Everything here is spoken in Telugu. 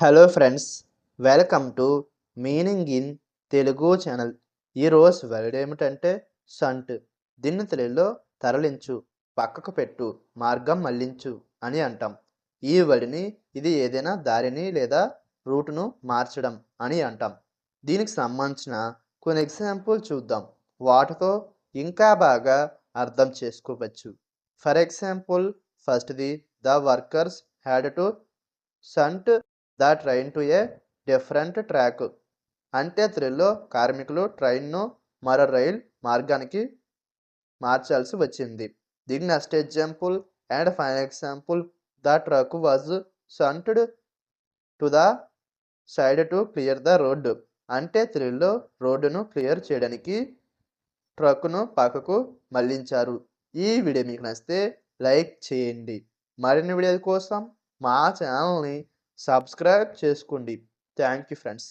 Hello friends, welcome to meaning in Telugu channel. ఈరోజు వర్డ్ ఏమిటంటే సంట్. దీన్ని తెలుగులో తరలించు, పక్కకు పెట్టు, మార్గం మళ్లించు అని అంటాం. ఈ వర్డ్ని ఇది ఏదైనా దారిని లేదా రూటును మార్చడం అని అంటాం. దీనికి సంబంధించిన కొన్ని ఎగ్జాంపుల్ చూద్దాం. వాటితో ఇంకా బాగా అర్థం చేసుకోవచ్చు. ఫర్ ఎగ్జాంపుల్, ఫస్ట్ది the workers had to shunt the train to a different track. అంటే తెలుగులో కార్మికులు ట్రైన్ను మరో రైల్ మార్గానికి మార్చాల్సి వచ్చింది. దీని next example and final example, the truck was shunted to the side to clear the road. అంటే తెలుగులో రోడ్డును క్లియర్ చేయడానికి ట్రక్కును పక్కకు మళ్లించారు. ఈ వీడియో మీకు నచ్చితే లైక్ చేయండి. మరిన్ని వీడియోల కోసం మా ఛానల్ని సబ్స్క్రైబ్ చేసుకోండి. Thank you friends.